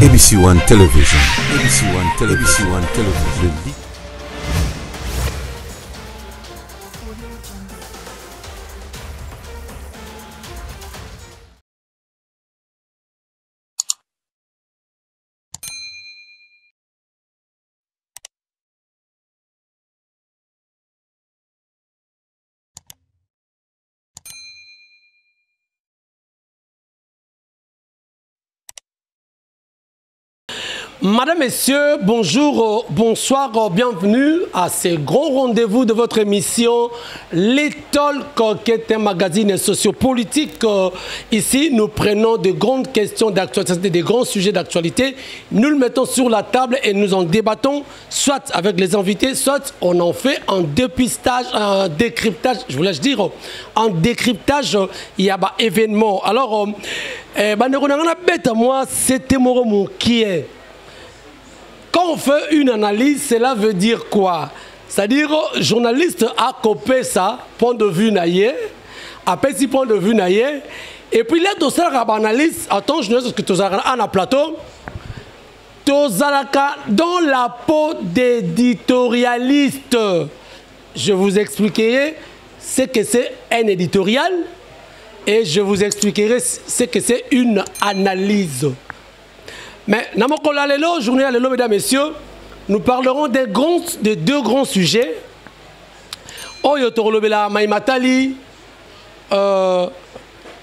ABC One Television. ABC One Television. ABC One Television. Madame, Messieurs, bonjour, bonsoir, bienvenue à ce grand rendez-vous de votre émission L'étoile coquette, un magazine sociopolitique. Ici, nous prenons de grandes questions d'actualité, des grands sujets d'actualité. Nous le mettons sur la table et nous en débattons, soit avec les invités, soit on en fait un dépistage, un décryptage, je voulais dire, un décryptage, il y a un événement. Alors, moi, c'était mon qui est. Quand on fait une analyse, cela veut dire quoi? C'est-à-dire, journaliste a copié ça, point de vue naïe, après si point de vue naïe, et puis là, tu as une analyse, attends, je ne sais que tu as un plateau, tu as dans la peau d'éditorialiste. Je vous expliquerai ce que c'est un éditorial, et je vous expliquerai ce que c'est une analyse. Mais, journée à l'élo, mesdames et messieurs, nous parlerons de deux grands sujets. Oyo Torolobela Maïmatali,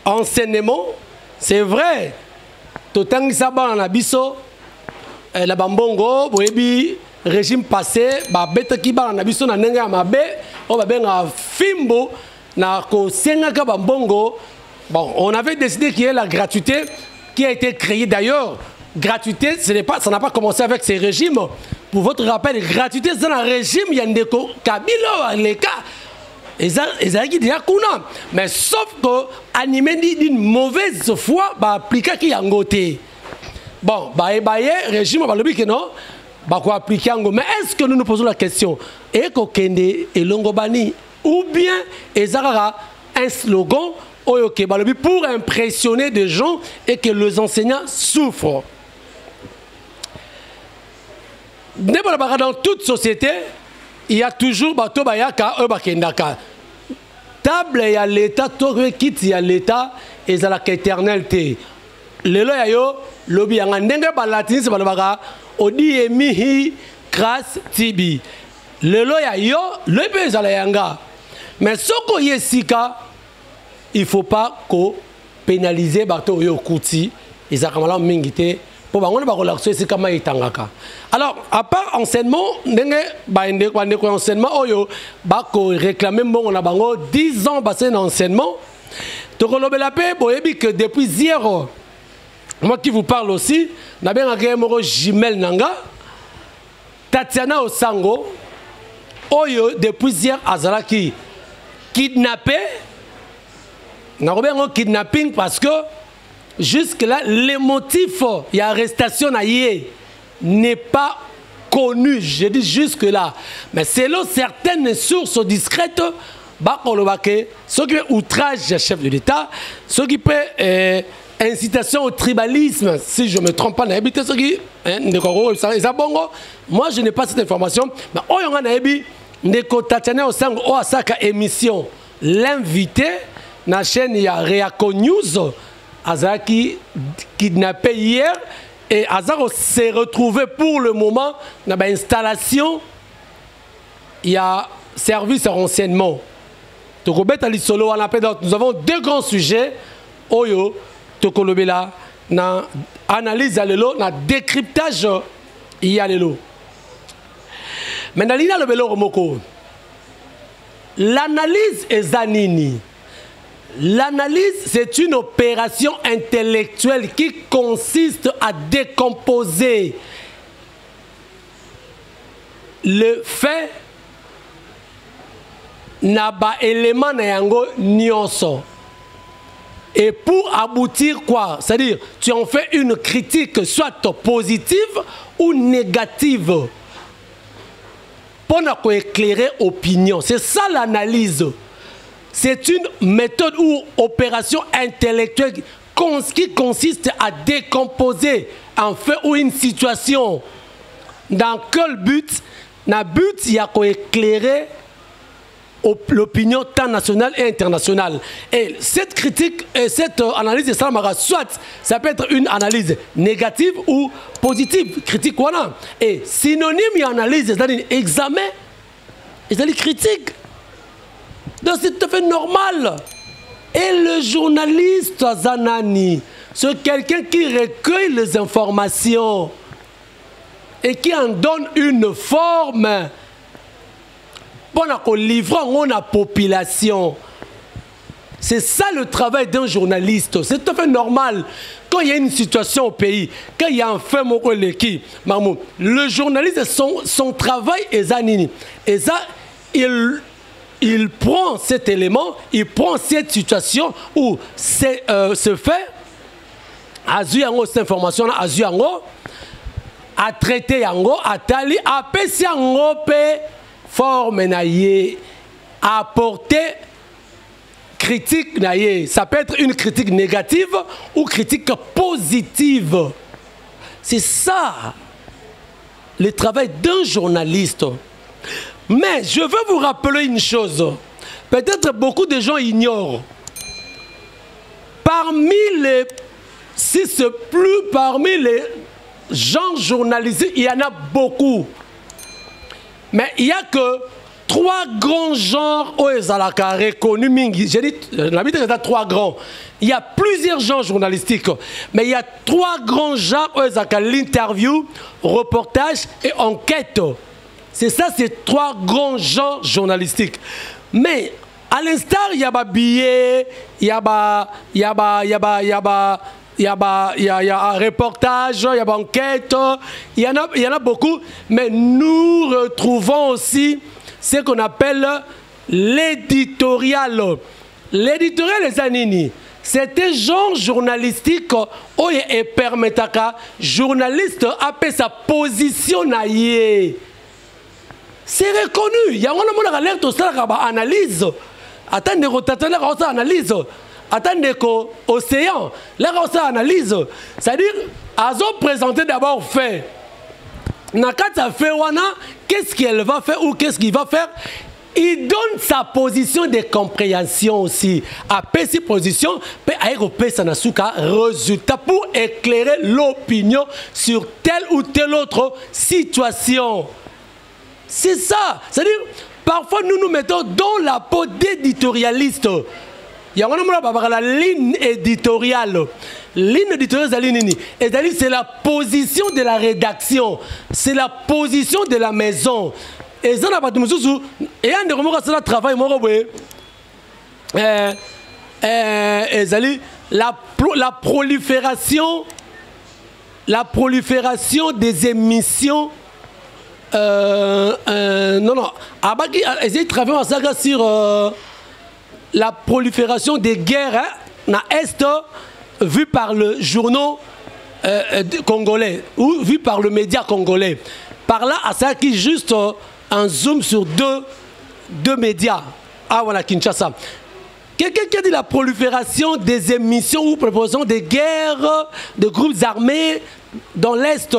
enseignement, c'est vrai. Totang Saba en Abisso, la Bambongo, Boebi, régime passé, Beta Kiba en Abisso, Nanenga Mabe, Obabenga Fimbo, Nako Sengaka Bambongo. Bon, on avait décidé qu'il y ait la gratuité qui a été créée d'ailleurs. Gratuité, ça n'a pas commencé avec ces régimes. Pour votre rappel, gratuité, c'est un régime, il y a des Kabila, les cas. Mais sauf que, animé d'une mauvaise foi, appliquer qui a ngoté. Bon, régime, non, quoi appliquer mais est-ce que nous nous posons la question, et Kokende et Longobani, ou bien, un slogan, pour impressionner des gens et que les enseignants souffrent. Dans toute société, il y a toujours bato bayaka bakendaka. Table ya l'état, toque quitte ya l'état et za la éternalité. Lelo ya yo lobi yanga ndenge balatini se balobaka odi emihi grâce tibi. Lelo ya yo lebe za la yanga. Mais soko yesika, il faut pas ko pénaliser bato yo kuti izakamala mingite. Alors, à part enseignement, enseignement, réclamer 10 ans passé d'enseignement. Que depuis hier, moi qui vous parle aussi, Jimel Nanga, Tatiana Osango, Oyo, depuis hier, Azalaki, kidnappé, kidnapping parce que jusque-là, les motifs d'arrestation n'est pas connu. Je dis jusque-là. Mais selon certaines sources discrètes, ce qui est outrage à chef de l'État, ce qui peut incitation au tribalisme, si je ne me trompe pas, moi je n'ai pas cette information. Mais émission, l'invité, la chaîne Reaco News, Azaki kidnappé hier et Azar s'est retrouvé pour le moment dans l'installation. Il y a service à renseignement. Nous avons deux grands sujets. Oyo, Tokolobela, na analyse à l'élo, na décryptage il y a l'élo. Mais dans l'analyse est zanini. L'analyse, c'est une opération intellectuelle qui consiste à décomposer le fait na ba élément na yango nyonso. Et pour aboutir quoi? C'est-à-dire, tu en fais une critique soit positive ou négative pour éclairer opinion. C'est ça l'analyse. C'est une méthode ou opération intellectuelle qui consiste à décomposer un fait ou une situation. Dans quel but? Dans le but, il y a éclairer l'opinion tant nationale et internationale. Et cette critique, cette analyse de Salamara, soit ça peut être une analyse négative ou positive, critique voilà. Et synonyme et analyse, c'est-à-dire examen, c'est-à-dire critique. Donc c'est tout à fait normal. Et le journaliste Zanani, c'est quelqu'un qui recueille les informations et qui en donne une forme pour livrer à la population. C'est ça le travail d'un journaliste. C'est tout à fait normal. Quand il y a une situation au pays, quand il y a un fait, le journaliste, son travail est zanini. Et ça, il prend cet élément, il prend cette situation où ce fait, a eu cette information, a eu a traité, a tali, a péché forme naïe, apporter critique naïe. Ça peut être une critique négative ou critique positive. C'est ça le travail d'un journaliste. Mais je veux vous rappeler une chose. Peut-être beaucoup de gens ignorent. Parmi les gens journalisés, il y en a beaucoup. Mais il n'y a que 3 grands genres où ils ont reconnus. J'ai dit, l'habitude est à 3 grands. Il y a plusieurs genres journalistiques. Mais il y a 3 grands genres où ils ont l'interview, reportage et enquête. C'est ça, c'est 3 grands genres journalistiques. Mais à l'instar, il y a des billets, il y a un reportage, il y a une enquête, il y en a beaucoup, mais nous retrouvons aussi ce qu'on appelle l'éditorial. L'éditorial, les anini, c'est un genre journalistique où il permet à journaliste appeler sa position. C'est reconnu. Il y a un alerte au sein de l'analyse. Attendez, analyse. Attendez qu'Océan, là, on s'analyse. C'est-à-dire, ils ont présenté d'abord fait. Nakata fait wana, qu'est-ce qu'elle va faire ou qu'est-ce qu'il va faire? Il donne sa position de compréhension aussi. Après cette position, il y a résultat pour éclairer l'opinion sur telle ou telle autre situation. C'est ça. C'est-à-dire, parfois nous nous mettons dans la peau d'éditorialiste. Il y a la ligne éditoriale. Ligne éditoriale, c'est la position de la rédaction. C'est la position de la maison. Et ça, il y a un travail. La prolifération des émissions. Non. Ils travaillent sur la prolifération des guerres dans l'Est vue par le journal congolais ou vue par le média congolais. Par là, à ça qui juste un zoom sur deux médias. Ah voilà, Kinshasa. Quelqu'un qui a dit la prolifération des émissions ou propositions des guerres de groupes armés dans l'Est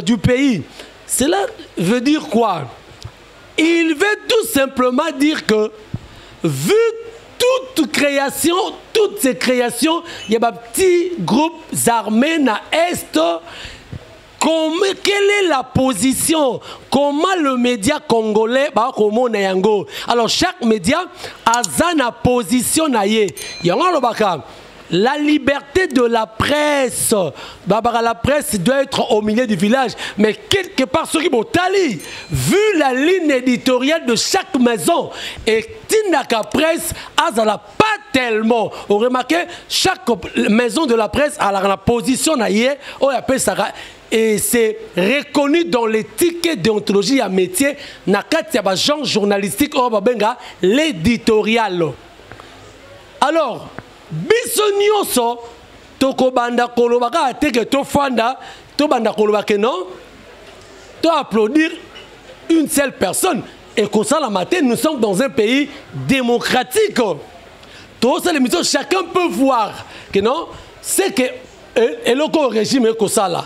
du pays. Cela veut dire quoi? Il veut tout simplement dire que vu toutes ces créations, il y a des petits groupes armés dans l'Est. Quelle est la position? Comment le média congolais va comment Nayango? Alors chaque média a sa position. La liberté de la presse. La presse doit être au milieu du village. Mais quelque part, ceux qui m'ont tali, vu la ligne éditoriale de chaque maison, et Tinaka Presse, n'a pas tellement. Vous remarquez, chaque maison de la presse a la position. Et c'est reconnu dans les tickets déontologie à métier. Il y a un genre journalistique, l'éditorial. Alors, biso nyonso tokobanda kolobaka ateke tofanda tobanda kolobaka non to applaudir une seule personne et comme ça la matin nous sommes dans un pays démocratique. Tous les émissions chacun peut voir que non c'est que et le régime est comme ça là.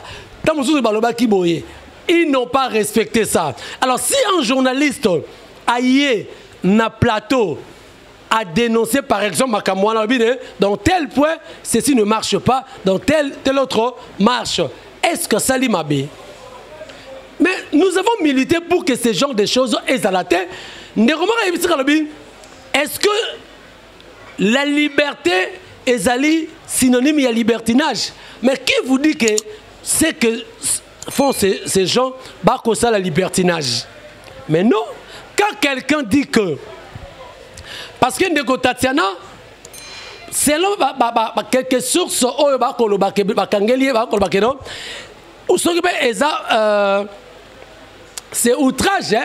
Ils n'ont pas respecté ça. Alors si un journaliste aillé na plateau a dénoncé par exemple Makamouana dans tel point ceci ne marche pas, dans tel autre marche, est-ce que ça l'imabé? Mais nous avons milité pour que ce genre de choses aient à la tête. Est-ce que la liberté est synonyme de libertinage? Mais qui vous dit que c'est que font ces gens bah ça la libertinage? Mais non, quand quelqu'un dit que parce que Ndeko Tatiana selon quelques sources c'est outrage,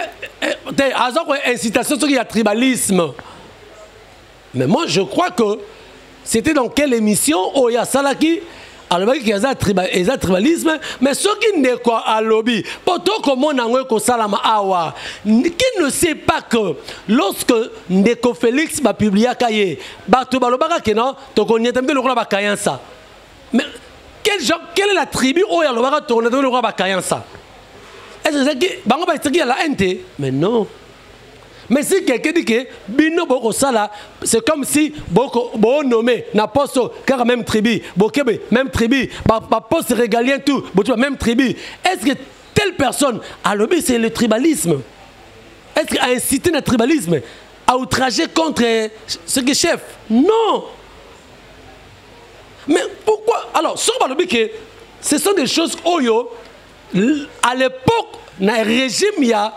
incitation il y a tribalisme. Mais moi je crois que c'était dans quelle émission où il y a Salaki alors qu'il y a tribalisme, mais ceux qui ne quoi à lobby, pourtant comment on a salama awa, qui ne sait pas que lorsque Ndeko Félix va publier kaye, bato balobaka que non, to connais tambe le roi bakayansa. Mais quelle est la tribu où il y a le roi tourné le roi bakayansa? Est-ce que c'est bango ba tsaki la NT? Mais non. Mais si quelqu'un dit que Bino Boko Sala, c'est comme si Boko nommé na poste car même tribu, Bokebe même tribu, poste régalien tout, même tribu. Est-ce que telle personne a lobby c'est le tribalisme? Est-ce qu'il a incité le tribalisme à outrager contre ce qui est chef? Non. Mais pourquoi? Alors, sur le lobby que ce sont des choses oyo à l'époque na régime il y a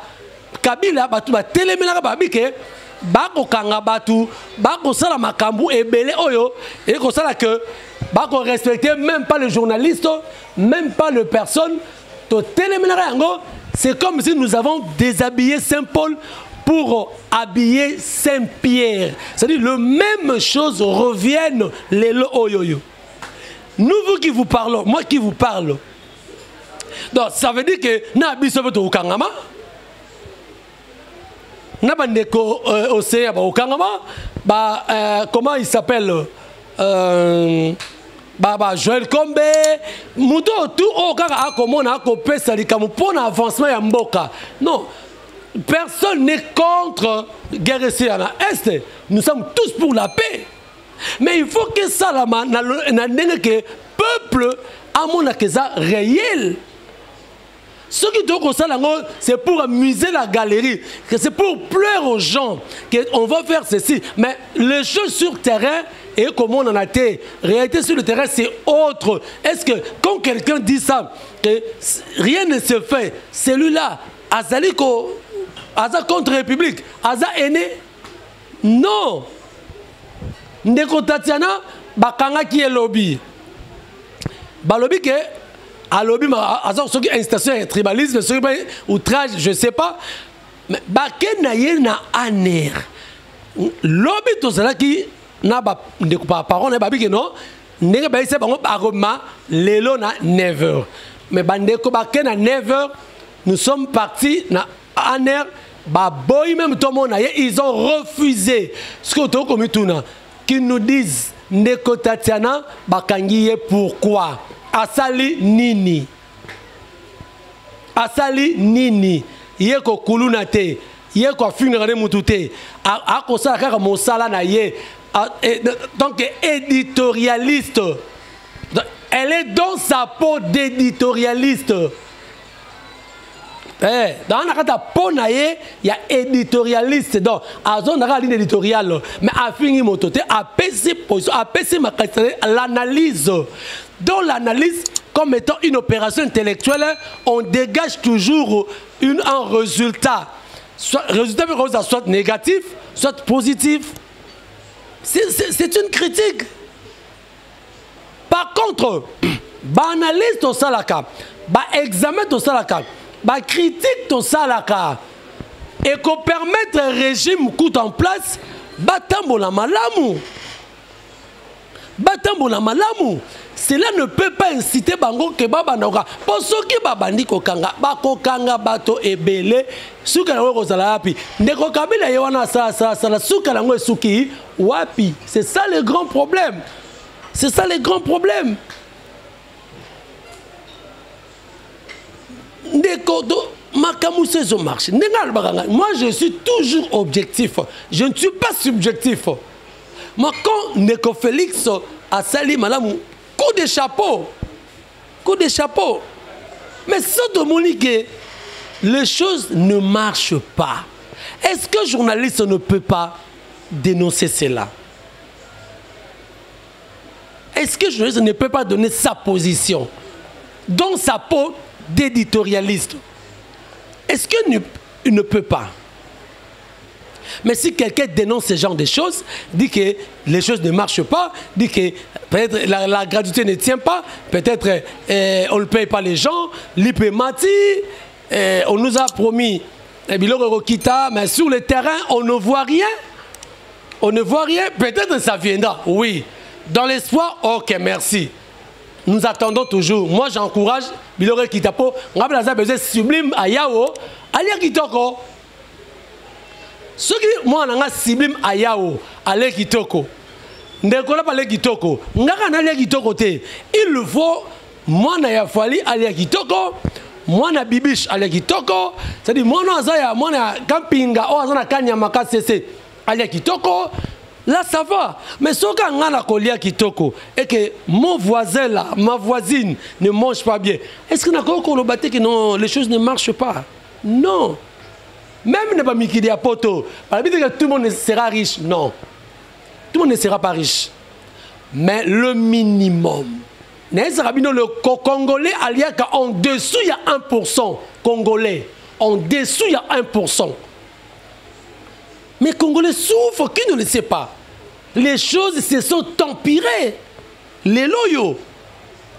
Kabila batu ba telemela ba bike bako kanga batu bako sala makambu ebele oyo et ko sala que bako respecter même pas le journaliste, même pas le personne to telemela yango. C'est comme si nous avons déshabillé Saint-Paul pour habiller Saint-Pierre. C'est-à-dire le même chose reviennent les oyo. Nous vous qui vous parlons, moi qui vous parle. Donc ça veut dire que na biso to kangama Nabandeko Océa Okangama, comment il s'appelle Joël Kombe, Mouto tout au cas à comment on a copé Salikamu pour l'avancement à Mboka. Non, personne n'est contre guerre à Est. Nous sommes tous pour la paix. Mais il faut que ça, que peuple à mon akeza réel. Ce qui doit c'est pour amuser la galerie, c'est pour pleurer aux gens qu'on va faire ceci. Mais les choses sur le terrain, et comment on en a été, réalité sur le terrain, c'est autre. Est-ce que quand quelqu'un dit ça, que rien ne se fait, celui-là, Azaliko, Aza contre la République, Aza aîné? Non. Ndeko Tatiana, Bakanga qui est lobby. Balobi que à lobby, ceux qui incitation et tribalisme, ceux qui outrage, je ne sais pas. Mais Baké naïe na aner. Lobby tout cela qui n'a pas parole, n'a pas dit que non. N'est pas ici, l'élo na never. Mais bandeko Baké na never, nous sommes partis na aner. Boy même tout le monde ils ont refusé. Ce que tu comme tout qui nous disent Ndeko Tatiana bakangiye pourquoi? Asali nini? Asali nini? Yeko kuluna te, yeko finirane mutute. Ako sala kaka mosala na ye. Donc éditorialiste. Elle est dans sa peau d'éditorialiste. Dans la peau naie, il y a éditorialiste. Donc, à zone de la ligne éditoriale, mais à finir mon toté, à PC l'analyse. Dans l'analyse, comme étant une opération intellectuelle, on dégage toujours un résultat. Résultat soit négatif, soit positif. C'est une critique. Par contre, analyse ton salaka, examen ton salaka, critique ton salaka, et qu'on permette un régime coûte en place, batambola malamu. Batambola malamu. Cela ne peut pas inciter Bango que Baba Naoka. Pour ceux qui babandi kokanga, bakokanga bato ebele, suka na kozala wapi. Ndeko Kabila yewana sa la suka na suki wapi. C'est ça le grand problème. C'est ça les grands problèmes. Moi, je suis toujours objectif. Je ne suis pas subjectif. Moi, quand Neko Félix a sali madame, coup de chapeau. Coup de chapeau. Mais ça demande que les choses ne marchent pas. Est-ce que le journaliste ne peut pas dénoncer cela? Est-ce que le journaliste ne peut pas donner sa position dans sa peau d'éditorialiste? Est-ce qu'il ne peut pas? Mais si quelqu'un dénonce ce genre de choses, dit que les choses ne marchent pas, dit que peut-être la gratuité ne tient pas, peut-être on ne paye pas les gens, l'IPMATI, on nous a promis mais sur le terrain, on ne voit rien. On ne voit rien, peut-être ça viendra, oui. Dans l'espoir, ok, merci. Nous attendons toujours. Moi, j'encourage Bilore Kitapo. On a besoin sublime à Yao. Alia Kitoko. Ce qui moi, on a sublime à Yao. Alia Kitoko. Ndekola pas Alia Kitoko. Ngaka na Alia Kitoko te. Il faut moi na ya fali Alia Kitoko. Moi na bibiche Alia Kitoko. C'est-à-dire moi na zaya, moi na campinga, oh azana kanya makasese Alia Kitoko. Là, ça va. Mais si on a un kitoko et que mon voisin là, ma voisine ne mange pas bien, est-ce qu'on a encore battu que non, les choses ne marchent pas? Non. Même ne pas mikidi à poto. Par que tout le monde sera riche. Non. Tout le monde ne sera pas riche. Mais le minimum. Le Congolais, en dessous, il y a 1%. Congolais. En dessous, il y a 1%. Mais les Congolais souffrent, qui ne le sait pas. Les choses se sont empirées. Les loyaux.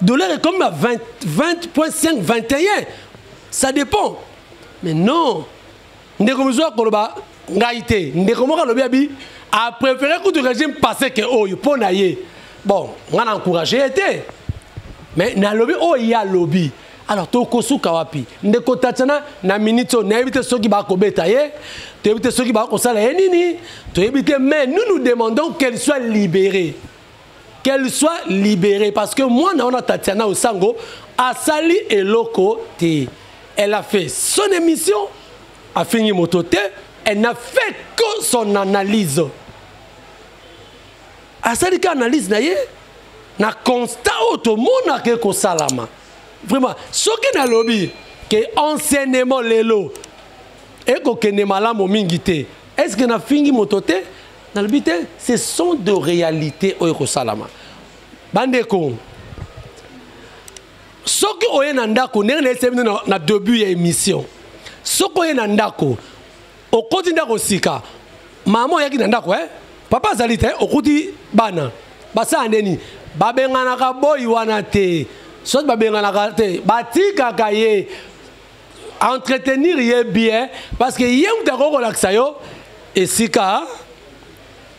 Dollar est comme à 20,5, 21. Ça dépend. Mais non. A préféré que le régime passe que oh, il peut nailler. Bon, on a encouragé. Mais dans le lobby, oh, il y a lobby. Alors, tu as kawapi. Ndeko tatana na minito na éviter ceux qui ba kobeta ye, tu éviter ceux qui ba kosala nini, tu éviter mais nous demandons qu'elle soit libérée. Qu'elle soit libérée parce que moi on a Tatiana Osango asali eloko te. Elle a fait son émission, a fini mototé, elle n'a fait que son analyse. Asali ka analyse na ye na constat auto monde ke ko salama. Vraiment, ce qui est lobby, que enseignement lelo, et que ne malam au mingité, est-ce que na fingi mototé, na lobby ce sont de réalités au Salama. Bandeko, ce qui est nandako, na début de l'émission, ce qui est nandako, au quotidien osika, maman yaki nandako, papa zalite, au quotidien bana, basa andeni, babengana kaboy wanate. Soit entretenir bien parce que y a un relax et si ka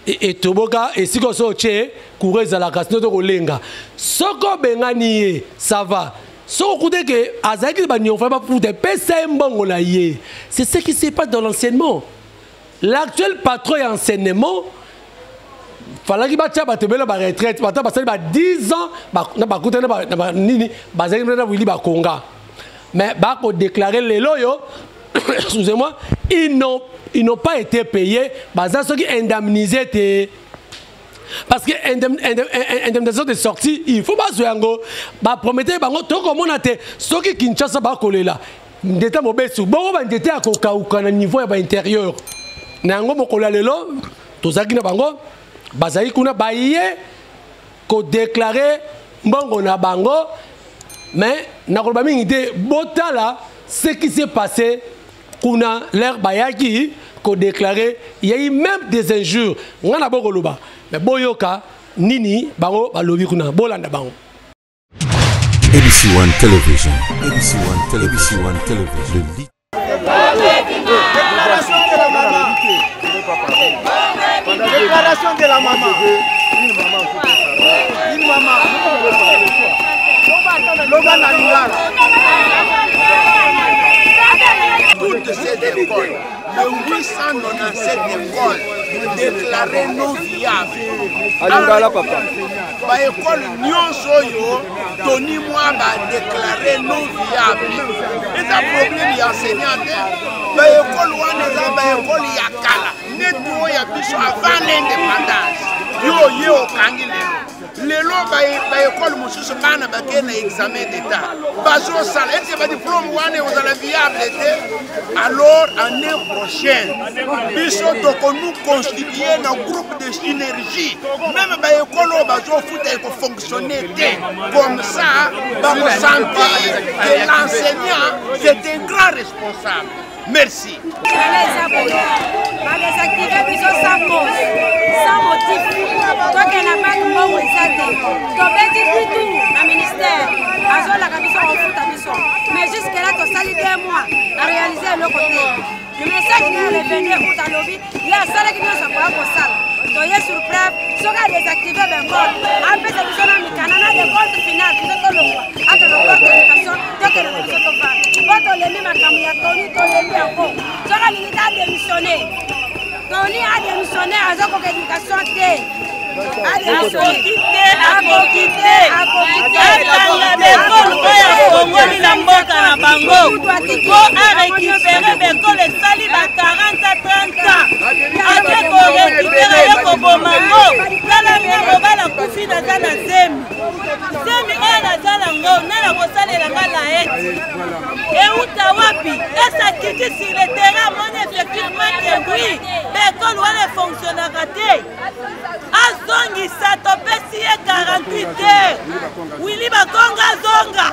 et toboka et si ko so che courir à la casino de Olenga soko bengani ça va so kude que azaki ba nyon fa ba pour des pesa mbongo na ye c'est ce qui se passe dans l'enseignement. L'actuel patron d'enseignement fallait qu'il batte ba tebela ba retraite ba 10 ans na ba kutana ba nini ba zaki na wili ba konga mais ba ko déclarer les loyo excusez-moi ils n'ont pas été payés ba ça ceux qui indemnisé parce que indemnisation de sortie il faut pas zoyango ba promettre bango to comme on a te ceux qui Kinshasa ba kolela ndeta mobesu bon ba ndeta ko kauka na niveau ya ba intérieur na ngo mokola lelo to zaki na bango bazali kuna baye ko déclarer mbongo na bango mais na ko ba mingi te botala ce qui s'est passé kuna l'air bayaki ko déclarer il y a eu même des injures ngana boko loba mais boyoka nini bango balobi kuna bolanda bango. ABC One Television. ABC One Television. ABC One Television. Déclaration de la maman. Une maman. Toutes ces écoles, le 897 écoles déclaré non viable. Alingala papa. Ba école nyonso yo Tony moi ba déclaré non viable. Et ça problème ya enseignant ba école wana za ba école ya kala. Neto ya biso avant l'indépendance. Yo kangi lelo ba école mususu bana ba ke na examen d'état. Bazo sala et ba diplôme wana vous allez viable alors année prochaine biso toko nous constituer un groupe de synergie même ba école bazo futa ko fonctionner comme ça ba sentir que l'enseignant c'est un grand responsable. Merci. Les activités sans cause, sans motif. Toi qui n'as pas de mot, le ministère, mais jusque-là, tu as sali 2 mois à réaliser le côté. Le message qui est revenu au lobby, il y a ça qui nous a pas pour ça. Tu es sur preuve, ce qui a désactivé le code. En fait, c'est besoin de canana de compte final, qui est le roi. Entre le code de l'éducation, tu as que le réseau de femmes. Quand on les met ma caméra, Tony, tu les mets encore. Tu as l'unité à démissionner. Tony a démissionné à la éducation. Azongi satopesi ye 48 heures. Willy Bakonga zonga.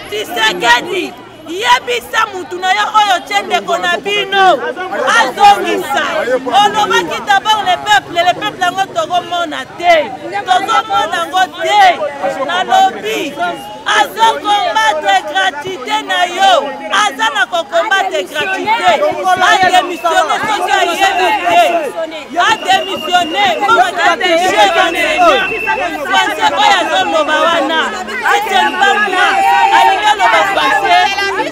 Tisekedi yebisa mutu na yo oyo tiendeko na bino. Azongisa. Olobaki d'abord le peuple yango tozomona te. Tozomona yango te. Na lobi. Azo combattre gratuité na yo. Aza na ko combattre gratuité. A démissionné soki a yebite. A démissionné. Comment a démissionné? Français oyo azoloba wana. Etienne Bamba. Alinga loba français. Nous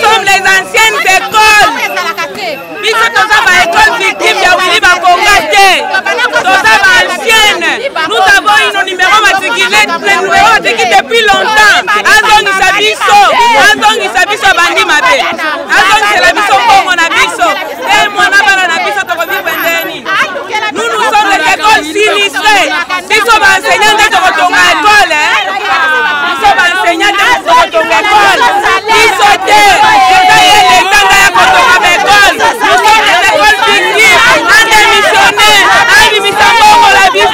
sommes les anciennes écoles. Nous avons une numéro matriculé, le numéro matriculé depuis longtemps. Azongi Sabiso, Azongi Sabiso Bandi Mabe. Azongi Sabiso Pongo Nabiso. Et moi Nabiso Tokobi Bendeni. Nous sommes les écoles sinistrées. Nous sommes enseignants de ton école. Nous sommes enseignants de ton école. Ils sont les écoles. Nous sommes les écoles victimes. Un démissionnaire. Un démissionnaire pour la vie.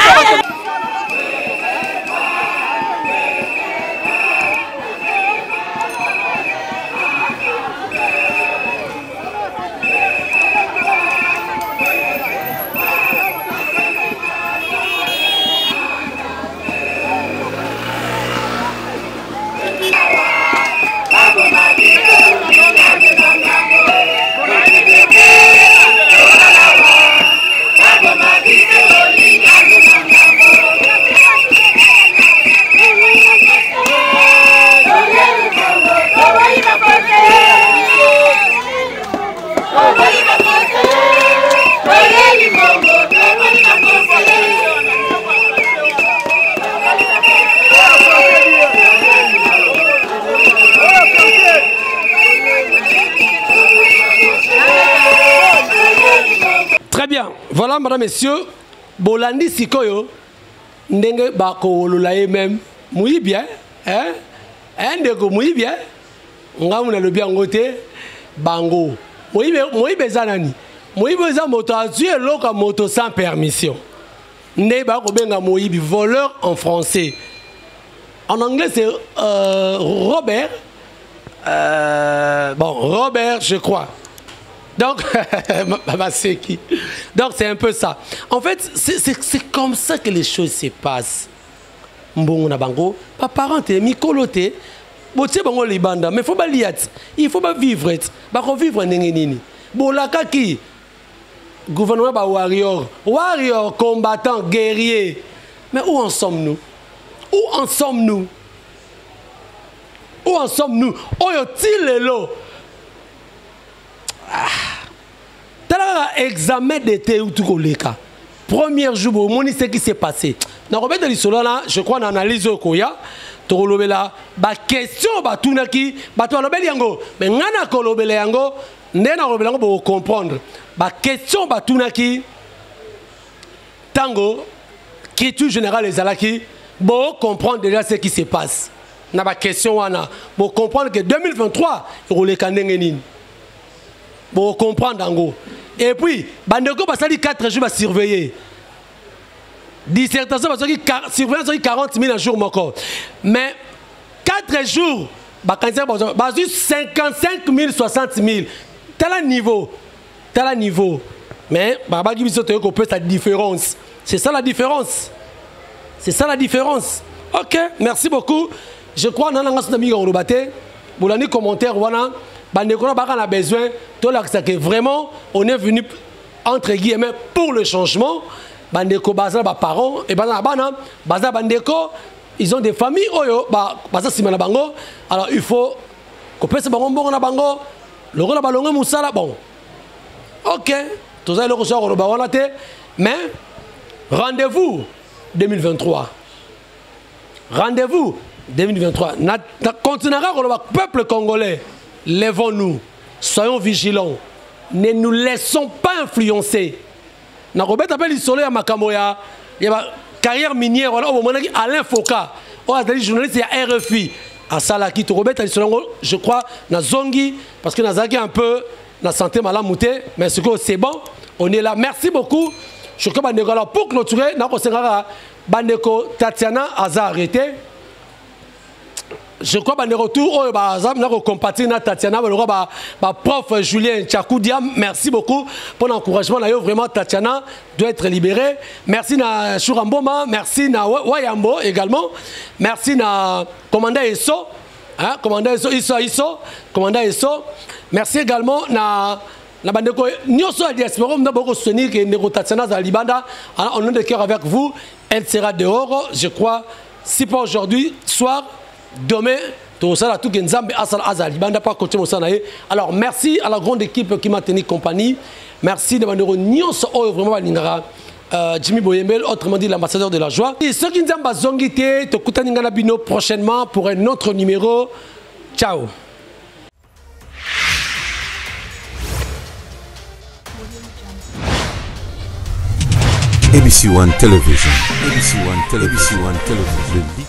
Très bien. Voilà, madame, messieurs. Bolandi Sikoyo, ndenge bako lolaye même. Mouille bien. Hein? Ndeko mouille bien. Nga muna le bien ngote. Bango. Mouille bezanani. Mouille bezan moto a tué l'autre moto sans permission. Ndé bako benga mouille voleur en français. En anglais c'est Robert. Bon, Robert, je crois. Donc, c'est qui? Donc, c'est un peu ça. En fait, c'est comme ça que les choses se passent. Mbongo na bango, pas parenté, mikoloté, boté bango libanda, mais faut pas liat, il faut pas vivre, pas vivre nini. Bolaka qui? Gouvernement ba warrior, combattant, guerrier. Mais où en sommes-nous? Où en sommes-nous? Où où en sommes-nous? Oyo tilelo. T'as examen d'été ou tout koleka. Premier jour, au monde, ce qui s'est passé. Dans le de l'isolo là, je crois dans l'analyse au Koya, tu relèves là, ba question ba tunaki, ba tu relèves yango, mais ngana ko relève yango, ndena relève yango pour comprendre. Ba question ba tunaki, tango, culture générale les alaki, pour comprendre déjà ce qui se passe. Na ba question wana, pour comprendre que 2023, relève kandengenin. Pour comprendre yango. Et puis, bandeko basali 4 jours à surveiller. Dissertation surveillance 40 000 un jour encore. Mais 4 jours, basé 55 000, 60 000. Tel niveau. Tel niveau. Mais baba qui peut sa différence. C'est ça la différence. C'est ça la différence. Ok, merci beaucoup. Je crois que nous avons un commentaire. On a besoin que vraiment on est venu entre guillemets pour le changement. Bandeko baza ba parents et baza bandeko ils ont des familles oyo baza simana bango. Alors il faut que pese bango bongo na bango le rôle balongo musala bon. OK, tous les gens ko ba wana te mais rendez-vous 2023. Rendez-vous 2023. Na continuera ko le peuple congolais. Lèvons-nous, soyons vigilants, ne nous laissons pas influencer. Na Robert appelle l'isolé à Makamoya, il y a carrière minière, Alain Foka, journaliste, il y a RFI, à Salaki, Robert je crois, na Zongi, parce que Nazaki un peu, la santé malamouté, mais c'est bon, on est là. Merci beaucoup. Je crois que pour clôturer, Bandeko Tatiana a arrêté. Je crois que retour au compatir Tatiana, prof Julien Tchakoudia, merci beaucoup pour l'encouragement. Vraiment, Tatiana doit être libérée. Merci à Chouramboma, merci à Wayambo également. Merci à commandant Esso, commandant Esso, commandant Esso. Merci également à la bande de diaspora. On a beaucoup soutenu que Tatiana à Libanda. On est de cœur avec vous. Elle sera dehors, je crois, si pas aujourd'hui, soir. Demain, alors merci à la grande équipe qui m'a tenu compagnie. Merci de manière vraiment Jimmy Boyembel, autrement dit l'ambassadeur de la joie. Et ceux qui nous ont zongité, te kutaningana bino prochainement pour un autre numéro. Ciao. ABC One Television. ABC One Television. ABC One Television.